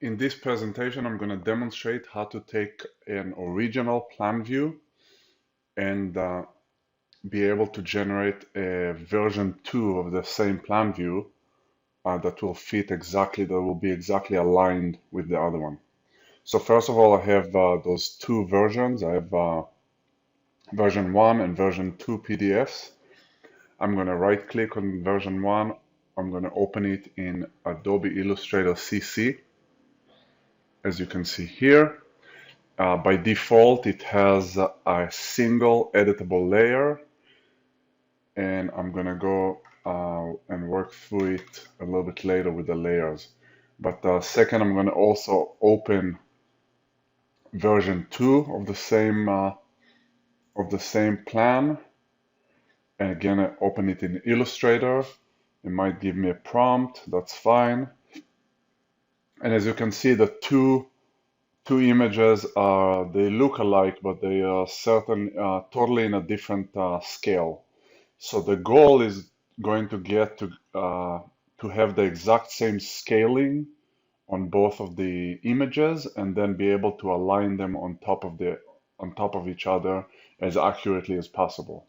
In this presentation, I'm going to demonstrate how to take an original plan view and be able to generate a version 2 of the same plan view that will fit exactly, that will be exactly aligned with the other one. So first of all, I have those two versions. I have version 1 and version 2 PDFs. I'm going to right click on version 1. I'm going to open it in Adobe Illustrator CC, as you can see here. By default, it has a single editable layer, and I'm gonna go and work through it a little bit later with the layers. But second, I'm gonna also open version 2 of the same plan, and again, I open it in Illustrator. It might give me a prompt, that's fine. And as you can see, the two images they look alike, but they are totally in a different scale. So the goal is going to get to have the exact same scaling on both of the images, and then be able to align them on top of each other as accurately as possible.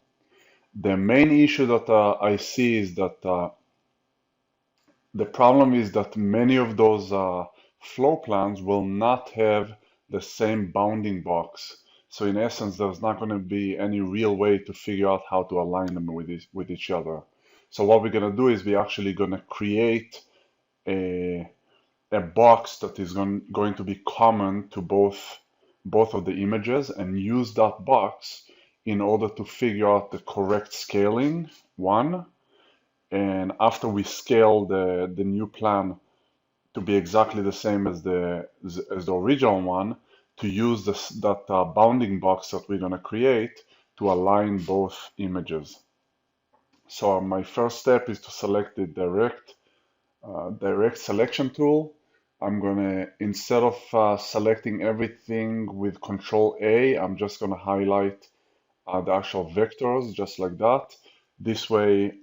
The main issue that I see is that the problem is that many of those floor plans will not have the same bounding box. So in essence, there's not going to be any real way to figure out how to align them with each other. So what we're going to do is we're actually going to create a, a box that is going to be common to both of the images, and use that box in order to figure out the correct scaling, one. And after we scale the new plan to be exactly the same as the original one, to use that bounding box that we're going to create to align both images. So my first step is to select the direct selection tool. I'm going to, instead of selecting everything with Control A, I'm just going to highlight the actual vectors just like that. This way,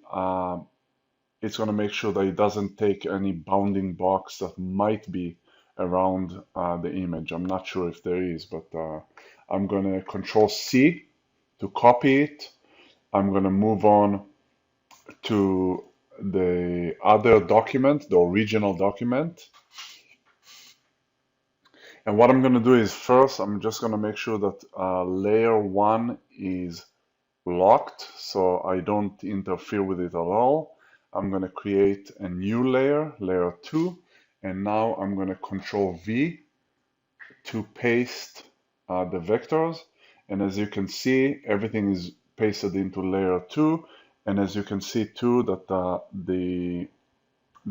it's going to make sure that it doesn't take any bounding box that might be around the image. I'm not sure if there is, but I'm going to Control C to copy it. I'm going to move on to the other document, the original document. And what I'm going to do is first, I'm just going to make sure that layer 1 is locked, so I don't interfere with it at all. I'm going to create a new layer, layer 2, and now I'm going to Control V to paste the vectors. And as you can see, everything is pasted into layer 2. And as you can see too, that the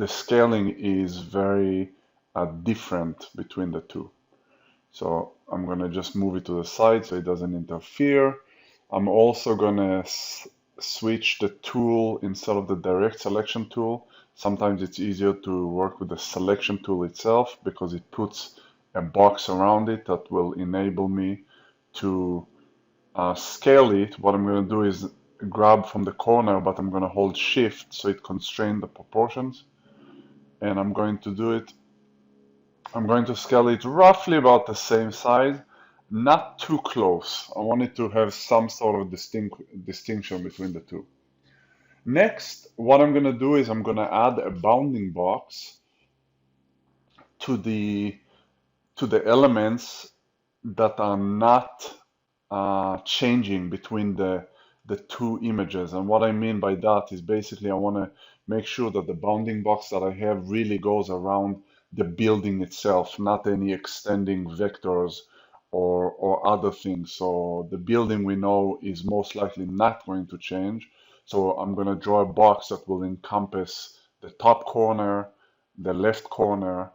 scaling is very different between the two. So I'm going to just move it to the side so it doesn't interfere. I'm also going to switch the tool instead of the direct selection tool. Sometimes it's easier to work with the selection tool itself because it puts a box around it that will enable me to scale it. What I'm going to do is grab from the corner, but I'm going to hold shift so it constrains the proportions. And I'm going to do it. I'm going to scale it roughly about the same size, not too close. I want it to have some sort of distinction between the two. Next, what I'm going to do is I'm going to add a bounding box to the elements that are not changing between the two images. And what I mean by that is basically I want to make sure that the bounding box that I have really goes around the building itself, not any extending vectors or other things. So the building we know is most likely not going to change. So I'm going to draw a box that will encompass the top corner, the left corner,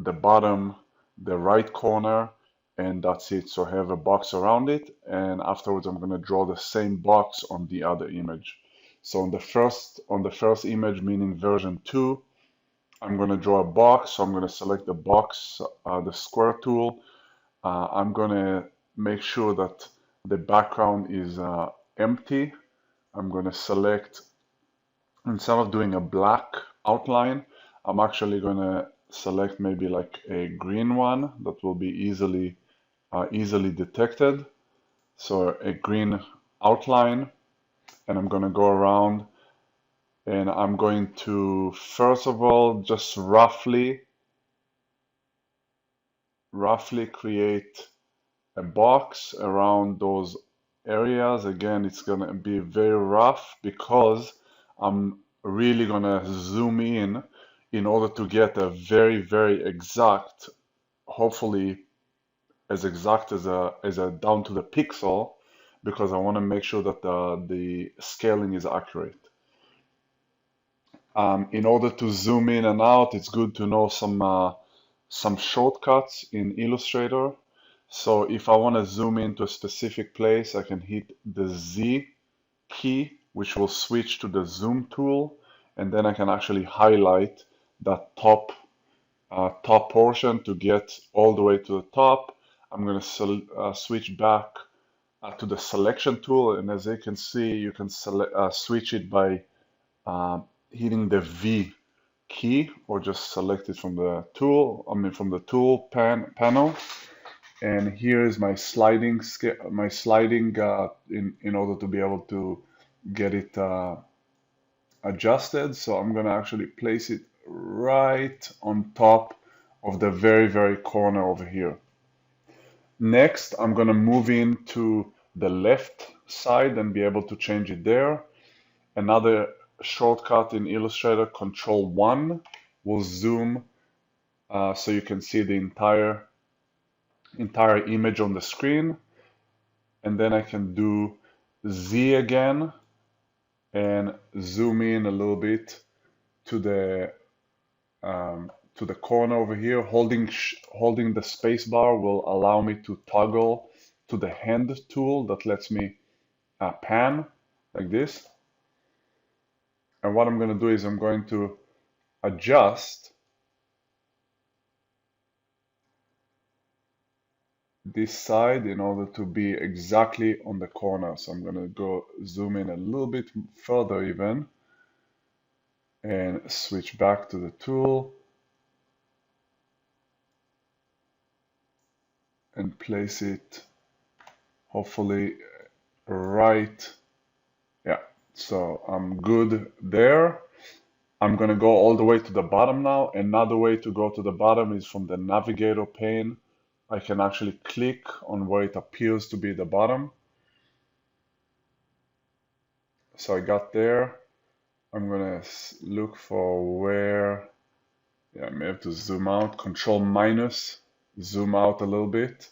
the bottom, the right corner, and that's it. So I have a box around it, and afterwards I'm going to draw the same box on the other image. So on the first image, meaning version 2, I'm going to draw a box. So I'm going to select the box, the square tool. I'm going to make sure that the background is empty. I'm going to select, instead of doing a black outline, I'm actually going to select maybe like a green one that will be easily detected. So a green outline, and I'm going to go around and I'm going to first of all just roughly create a box around those areas. Again, it's going to be very rough because I'm really going to zoom in order to get a very, very exact, hopefully as exact as a down to the pixel, because I want to make sure that the scaling is accurate. In order to zoom in and out, it's good to know some shortcuts in Illustrator. So if I want to zoom into a specific place, I can hit the Z key, which will switch to the zoom tool, and then I can actually highlight that top portion to get all the way to the top. I'm going to switch back to the selection tool, and as you can see, you can switch it by uh, hitting the V key or just select it from the tool, from the tool panel. And here is my sliding in order to be able to get it adjusted. So I'm going to actually place it right on top of the very, very corner over here. Next, I'm going to move into the left side and be able to change it there. Another shortcut in Illustrator, Control 1, will zoom so you can see the entire image on the screen. And then I can do Z again and zoom in a little bit to the corner over here. Holding the space bar will allow me to toggle to the hand tool that lets me pan like this. And what I'm going to do is I'm going to adjust this side in order to be exactly on the corner. So I'm going to go zoom in a little bit further even and switch back to the tool and place it hopefully right. Yeah, so I'm good there. I'm going to go all the way to the bottom now. Another way to go to the bottom is from the navigator pane. I can actually click on where it appears to be the bottom. So I got there. I'm going to look for where, yeah, I may have to zoom out, Control minus, zoom out a little bit.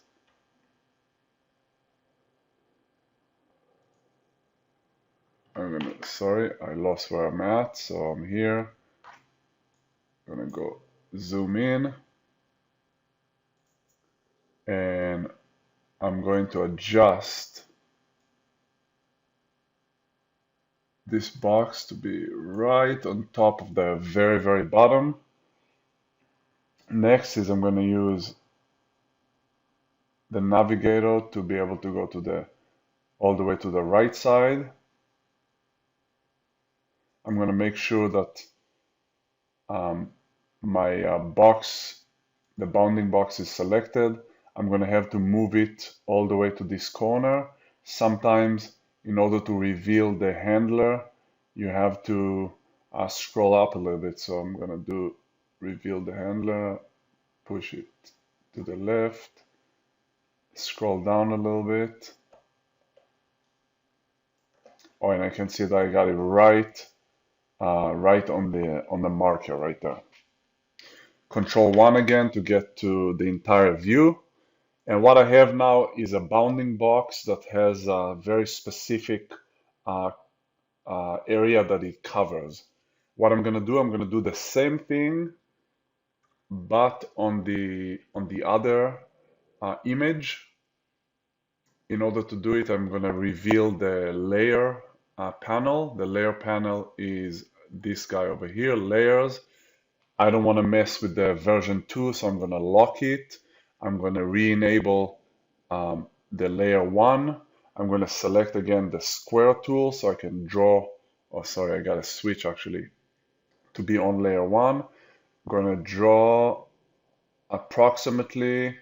Sorry, I lost where I'm at, so I'm here. I'm gonna go zoom in and I'm going to adjust this box to be right on top of the very, very bottom. Next is I'm going to use the navigator to be able to go to all the way to the right side. I'm going to make sure that my the bounding box is selected. I'm going to have to move it all the way to this corner. Sometimes in order to reveal the handler, you have to scroll up a little bit. So I'm going to do reveal the handler, push it to the left, scroll down a little bit. Oh, and I can see that I got it right on the marker right there. Control 1 again to get to the entire view. And what I have now is a bounding box that has a very specific uh, area that it covers. What I'm going to do, I'm going to do the same thing, but on the other image. In order to do it, I'm going to reveal the layer panel. The layer panel is this guy over here, layers. I don't want to mess with the version 2, so I'm going to lock it. I'm going to re-enable the layer 1. I'm going to select again the square tool so I can draw. Oh, sorry, I got to switch actually to be on layer 1. Gonna draw approximately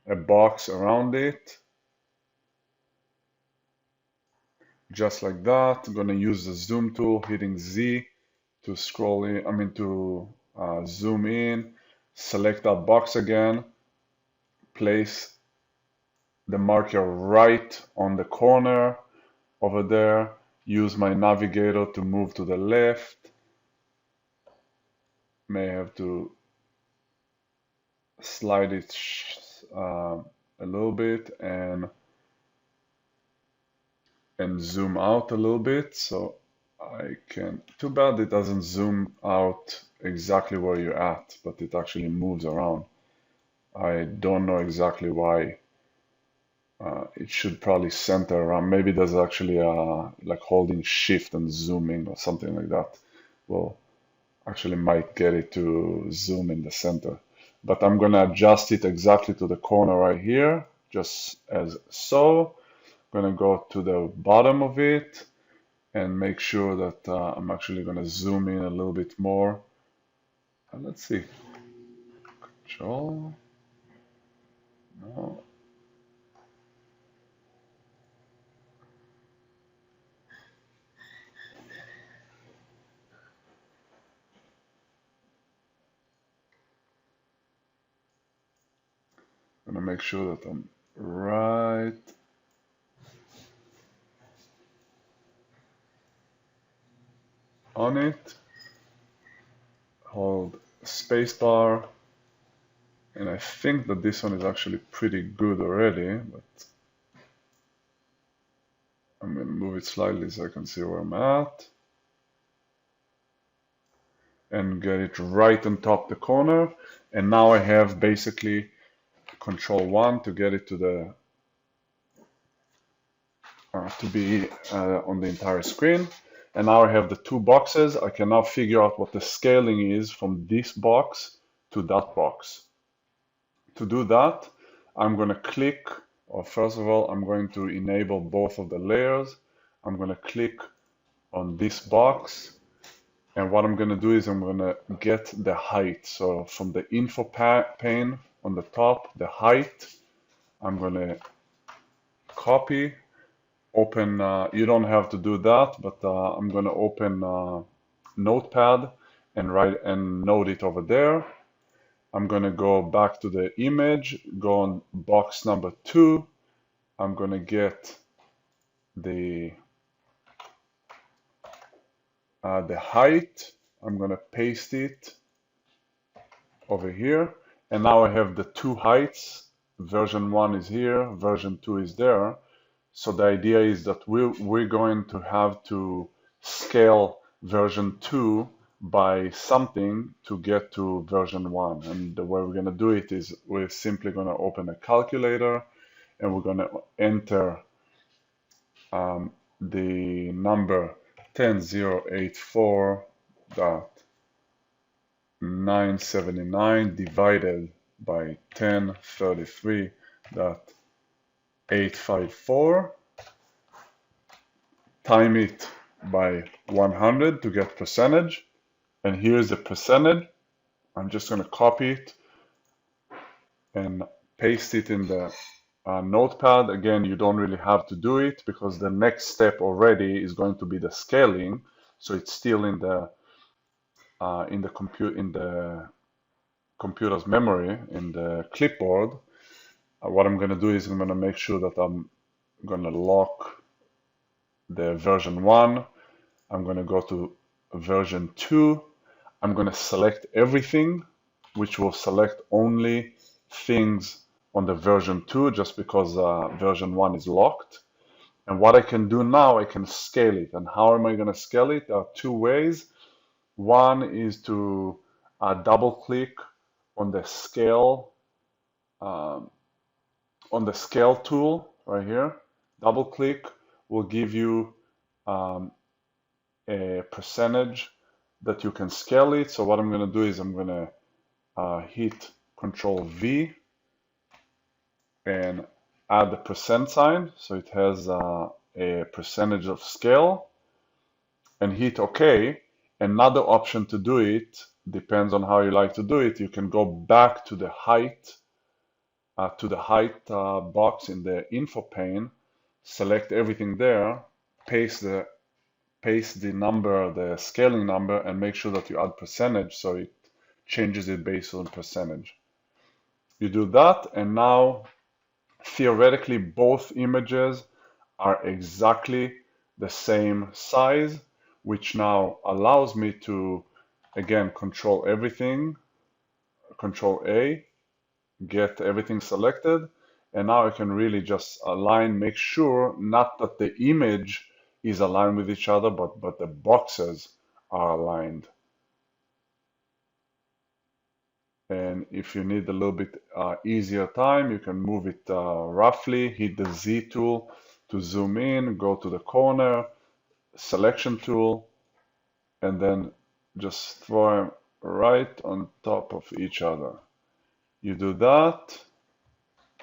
a box around it, just like that. I'm gonna use the zoom tool, hitting Z to scroll in, to zoom in, select that box again, place the marker right on the corner over there, use my navigator to move to the left, may have to slide it a little bit and zoom out a little bit so I can, too bad it doesn't zoom out exactly where you're at, but it actually moves around. I don't know exactly why. It should probably center around. Maybe there's actually like holding shift and zooming or something like that. Well, actually might get it to zoom in the center. But I'm gonna adjust it exactly to the corner right here, just as so. I'm gonna go to the bottom of it and make sure that I'm actually gonna zoom in a little bit more. Let's see. Control. No. Gonna make sure that I'm right on it. Hold spacebar, and I think that this one is actually pretty good already, but I'm gonna move it slightly so I can see where I'm at. And get it right on top the corner. And now I have basically Control 1 to get it to the to be on the entire screen. And now I have the two boxes. I can now figure out what the scaling is from this box to that box. To do that, I'm going to click, or first of all, I'm going to enable both of the layers. I'm going to click on this box. And what I'm going to do is I'm going to get the height. So from the info pane on the top, the height, I'm going to copy, open, you don't have to do that, but I'm going to open Notepad and write and note it over there. I'm going to go back to the image, go on box number 2. I'm going to get the height. I'm going to paste it over here. And now I have the two heights. Version 1 is here, version 2 is there. So the idea is that we're going to have to scale version 2 by something to get to version 1. And the way we're going to do it is we're simply going to open a calculator and we're going to enter the number 10084.979 divided by 1033.854, time it by 100 to get percentage, and here's the percentage. I'm just going to copy it and paste it in the notepad. Again, you don't really have to do it because the next step already is going to be the scaling, so it's still in the computer's memory in the clipboard. What I'm going to do is I'm going to make sure that I'm going to lock the version 1. I'm going to go to version 2. I'm going to select everything, which will select only things on the version 2 just because version 1 is locked. And what I can do now, I can scale it. And how am I going to scale it? There are two ways. One is to double click on the scale tool right here. Double click will give you a percentage that you can scale it. So what I'm going to do is I'm going to hit Control V and add the percent sign so it has a percentage of scale, and hit OK. Another option to do it, depends on how you like to do it. You can go back to the height box in the info pane, select everything there, paste the number, the scaling number, and make sure that you add percentage so it changes it based on percentage. You do that, and now theoretically both images are exactly the same size, which now allows me to, again, control everything, control A, get everything selected, and now I can really just align, make sure not that the image is aligned with each other, but the boxes are aligned. And if you need a little bit easier time, you can move it roughly, hit the Z tool to zoom in, go to the corner, selection tool, and then just throw them right on top of each other. You do that,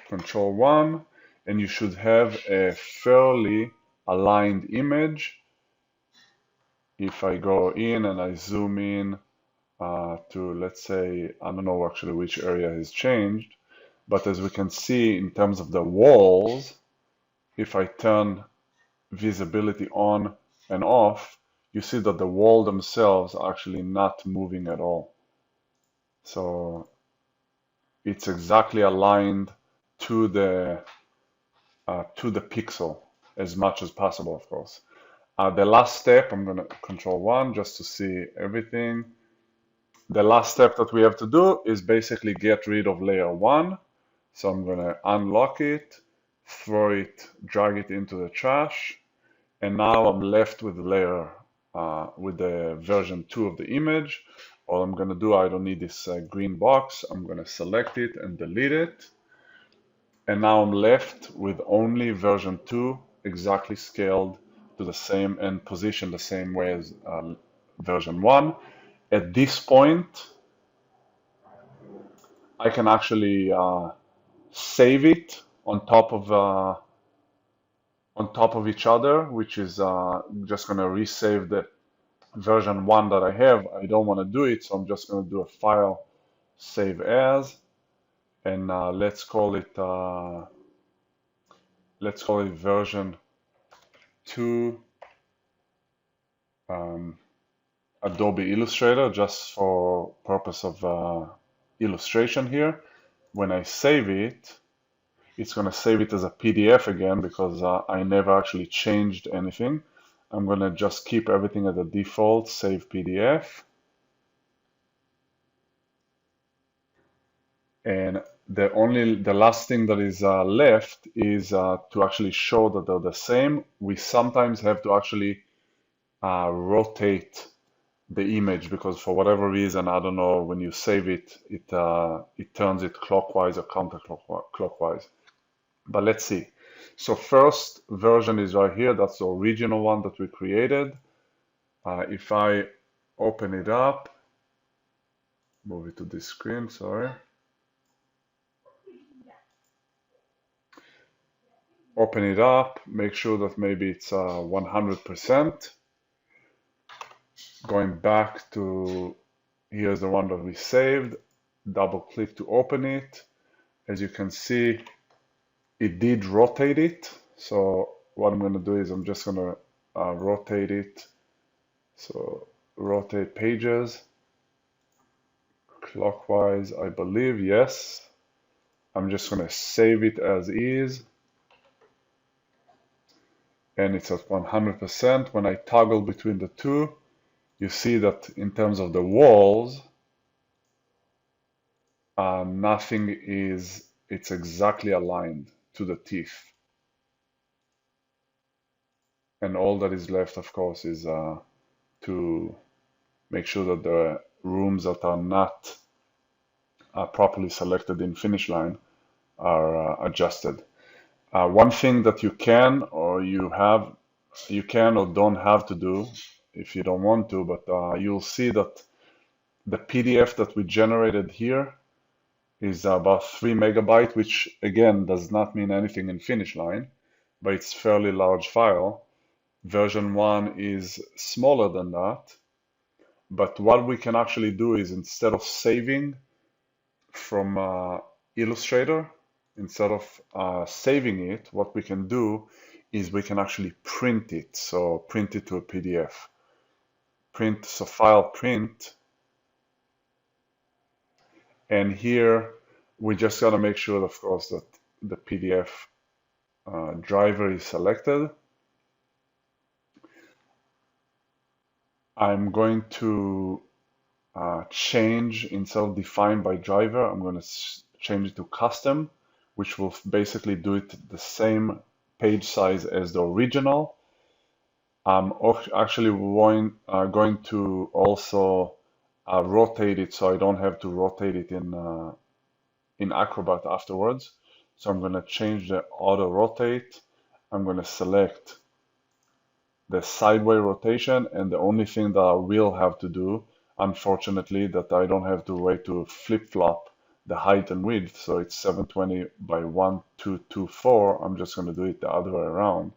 Control 1, and you should have a fairly aligned image. If I go in and I zoom in to, let's say, I don't know actually which area has changed, but as we can see in terms of the walls, if I turn visibility on and off, you see that the wall themselves are actually not moving at all. So it's exactly aligned to the pixel as much as possible, of course. The last step, I'm going to Control 1 just to see everything. The last step that we have to do is basically get rid of layer 1. So I'm going to unlock it, throw it, drag it into the trash, and now I'm left with the layer, with the version 2 of the image. All I'm going to do, I don't need this green box. I'm going to select it and delete it. And now I'm left with only version 2 exactly scaled to the same and positioned the same way as version 1. At this point, I can actually save it on top of each other, which is just going to resave the version 1 that I have. I don't want to do it, so I'm just going to do a file, save as, and let's call it version 2 Adobe Illustrator, just for purpose of illustration here. When I save it, it's going to save it as a PDF again because I never actually changed anything. I'm going to just keep everything at the default, save PDF. And the last thing that is left is to actually show that they're the same. We sometimes have to actually rotate the image because for whatever reason, I don't know, when you save it, it turns it clockwise or counterclockwise. But let's see. So first version is right here. That's the original one that we created. If I open it up, move it to this screen, sorry. Open it up, make sure that maybe it's 100%. Going back to, here's the one that we saved, double click to open it. As you can see, it did rotate it. So what I'm going to do is I'm just going to rotate it. So rotate pages clockwise, I believe, yes. I'm just going to save it as is. And it's at 100%. When I toggle between the two, you see that in terms of the walls, it's exactly aligned to the teeth. And all that is left, of course, is to make sure that the rooms that are not properly selected in finish line are adjusted. One thing that you can or don't have to do if you don't want to, but you'll see that the PDF that we generated here is about 3 megabytes, which again does not mean anything in finish line, but it's fairly large file. Version 1 is smaller than that. But what we can actually do is instead of saving from Illustrator, instead of saving it, what we can do is we can actually print it. So print it to a PDF. Print, so file print, and here we just gotta make sure, of course, that the PDF driver is selected. I'm going to change, instead of define by driver, I'm going to change it to custom, which will basically do it the same page size as the original. I'm actually going to also rotate it so I don't have to rotate it in Acrobat afterwards. So I'm going to change the auto rotate. I'm going to select the sideway rotation, and the only thing that I will have to do, unfortunately, that I don't have to wait to flip-flop the height and width, so it's 720 by 1224. I'm just going to do it the other way around.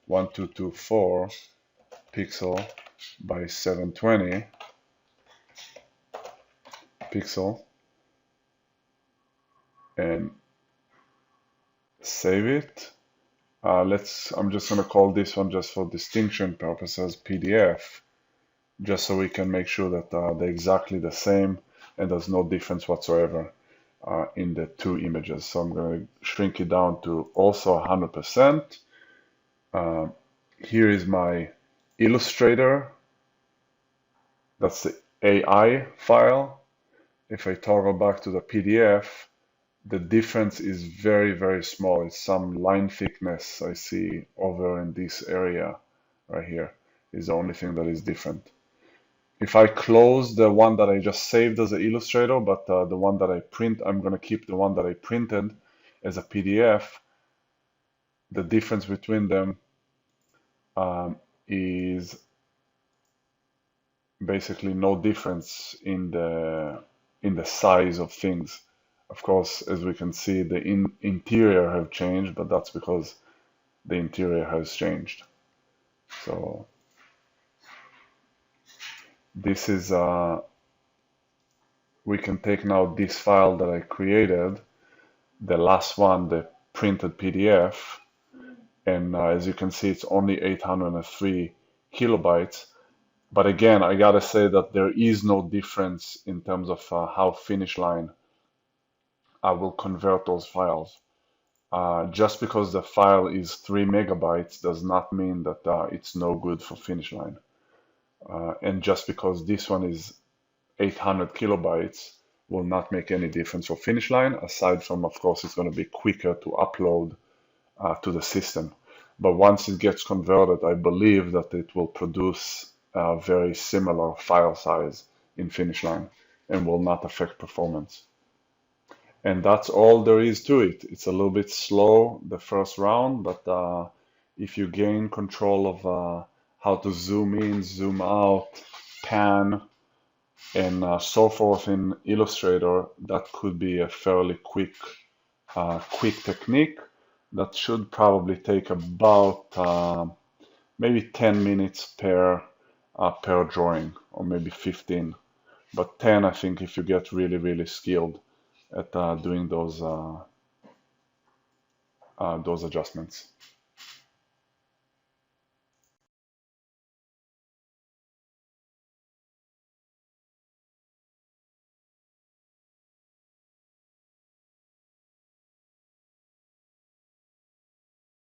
1224 pixel by 720 pixel, and save it. I'm just going to call this one, just for distinction purposes, PDF, just so we can make sure that they're exactly the same and there's no difference whatsoever in the two images. So I'm going to shrink it down to also 100%. Here is my Illustrator. That's the AI file. If I toggle back to the PDF, the difference is very, very small. It's some line thickness I see over in this area right here is the only thing that is different. If I close the one that I just saved as an Illustrator, but the one that I print, I'm going to keep the one that I printed as a PDF, the difference between them is basically no difference in the size of things. Of course, as we can see, the interior have changed, but that's because the interior has changed. So this is, we can take now this file that I created, the last one, the printed PDF, and as you can see, it's only 803 kilobytes. But again, I gotta say that there is no difference in terms of how Finish Line will convert those files. Just because the file is 3 megabytes does not mean that it's no good for Finish Line. And just because this one is 800 kilobytes will not make any difference for Finish Line, aside from, of course, it's going to be quicker to upload to the system. But once it gets converted, I believe that it will produce a very similar file size in Finish Line and will not affect performance. And that's all there is to it. It's a little bit slow the first round, but if you gain control of how to zoom in, zoom out, pan, and so forth in Illustrator, that could be a fairly quick technique that should probably take about maybe 10 minutes per drawing, or maybe 15. But 10, I think, if you get really, really skilled at doing those adjustments.